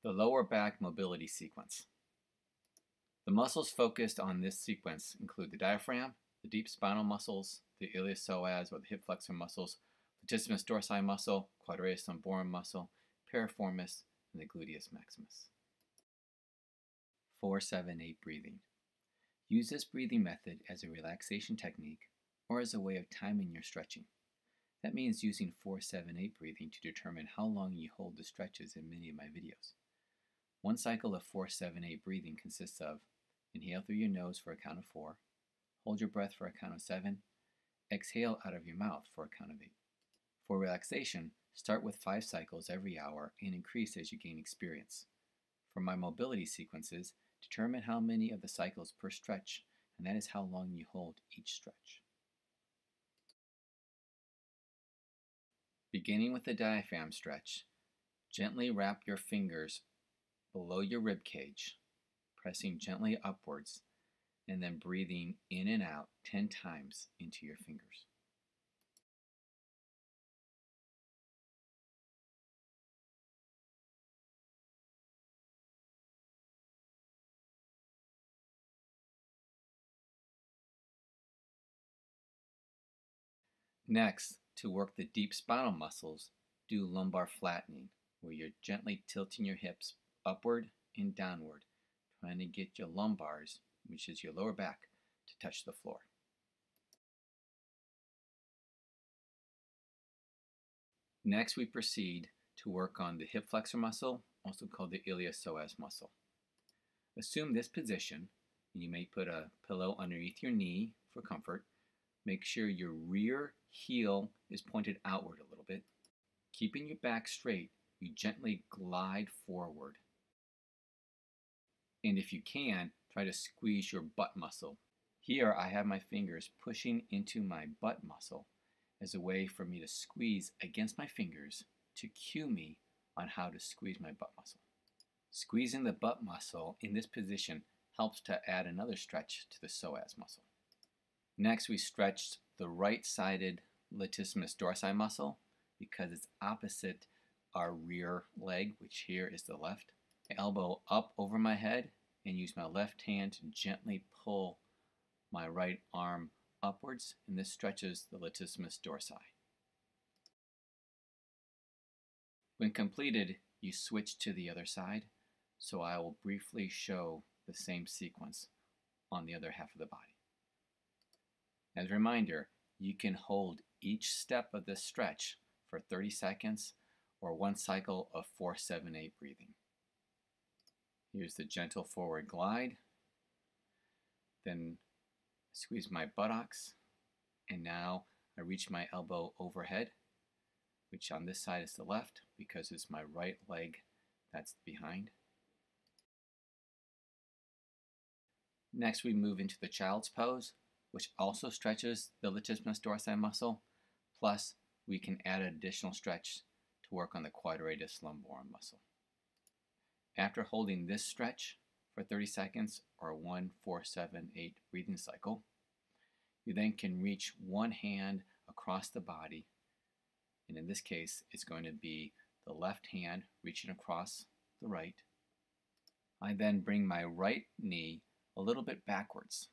The lower back mobility sequence. The muscles focused on this sequence include the diaphragm, the deep spinal muscles, the iliopsoas or the hip flexor muscles, latissimus dorsi muscle, quadratus lumborum muscle, piriformis, and the gluteus maximus. 4-7-8 breathing. Use this breathing method as a relaxation technique or as a way of timing your stretching. That means using 4-7-8 breathing to determine how long you hold the stretches in many of my videos. One cycle of 4-7-8 breathing consists of inhale through your nose for a count of 4, hold your breath for a count of 7, exhale out of your mouth for a count of 8. For relaxation, start with 5 cycles every hour and increase as you gain experience. For my mobility sequences, determine how many of the cycles per stretch, and that is how long you hold each stretch. Beginning with the diaphragm stretch, gently wrap your fingers below your rib cage, pressing gently upwards, and then breathing in and out 10 times into your fingers. Next, to work the deep spinal muscles, do lumbar flattening, where you're gently tilting your hips upward and downward, trying to get your lumbars, which is your lower back, to touch the floor. Next, we proceed to work on the hip flexor muscle, also called the iliopsoas muscle. Assume this position, and you may put a pillow underneath your knee for comfort. Make sure your rear heel is pointed outward a little bit. Keeping your back straight, you gently glide forward. And if you can, try to squeeze your butt muscle. Here I have my fingers pushing into my butt muscle as a way for me to squeeze against my fingers to cue me on how to squeeze my butt muscle. Squeezing the butt muscle in this position helps to add another stretch to the psoas muscle. Next, we stretched the right-sided latissimus dorsi muscle because it's opposite our rear leg, which here is the left. I elbow up over my head and use my left hand to gently pull my right arm upwards, and this stretches the latissimus dorsi. When completed, you switch to the other side, so I will briefly show the same sequence on the other half of the body. As a reminder, you can hold each step of this stretch for 30 seconds or one cycle of 4-7-8 breathing. Here's the gentle forward glide, then squeeze my buttocks, and now I reach my elbow overhead, which on this side is the left because it's my right leg that's behind. Next, we move into the child's pose, which also stretches the latissimus dorsi muscle, plus we can add an additional stretch to work on the quadratus lumborum muscle. After holding this stretch for 30 seconds or one 4-7-8 breathing cycle, you then can reach one hand across the body, and in this case it's going to be the left hand reaching across the right. I then bring my right knee a little bit backwards.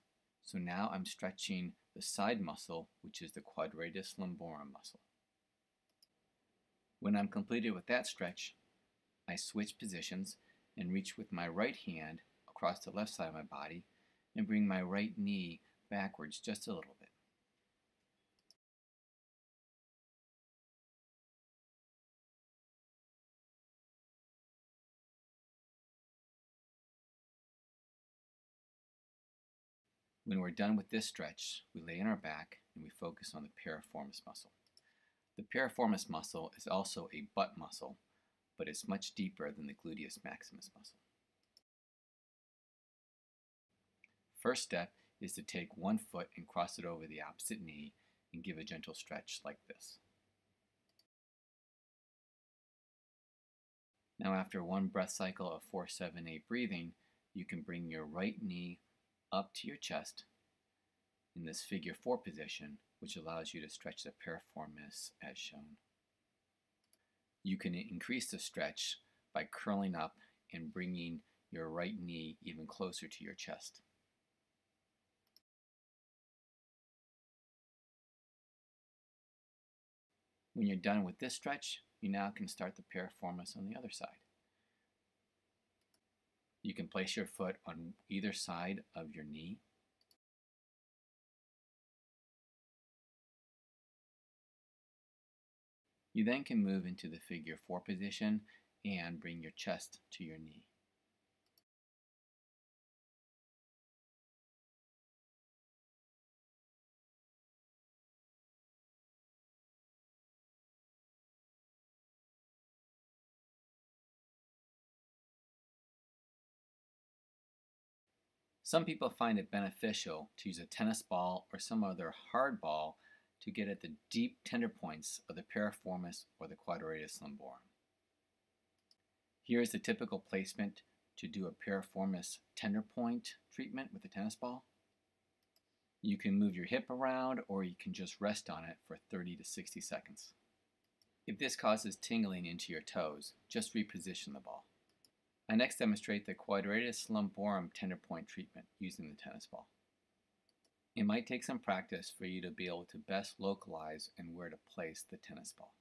So now I'm stretching the side muscle, which is the quadratus lumborum muscle. When I'm completed with that stretch, I switch positions and reach with my right hand across the left side of my body and bring my right knee backwards just a little bit. When we're done with this stretch, we lay on our back and we focus on the piriformis muscle. The piriformis muscle is also a butt muscle, but it's much deeper than the gluteus maximus muscle. First step is to take one foot and cross it over the opposite knee and give a gentle stretch like this. Now after one breath cycle of 4-7-8 breathing, you can bring your right knee up to your chest in this figure 4 position, which allows you to stretch the piriformis as shown. You can increase the stretch by curling up and bringing your right knee even closer to your chest. When you're done with this stretch, you now can start the piriformis on the other side. You can place your foot on either side of your knee. You then can move into the figure 4 position and bring your chest to your knee. Some people find it beneficial to use a tennis ball or some other hard ball to get at the deep tender points of the piriformis or the quadratus lumborum. Here is the typical placement to do a piriformis tender point treatment with a tennis ball. You can move your hip around or you can just rest on it for 30 to 60 seconds. If this causes tingling into your toes, just reposition the ball. I next demonstrate the quadratus lumborum tender point treatment using the tennis ball. It might take some practice for you to be able to best localize and where to place the tennis ball.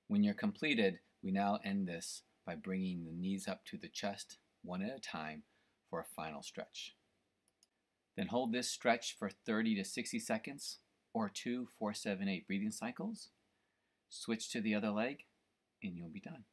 When you're completed, we now end this by bringing the knees up to the chest one at a time for a final stretch. Then hold this stretch for 30 to 60 seconds or 2 4-7-8 breathing cycles. Switch to the other leg and you'll be done.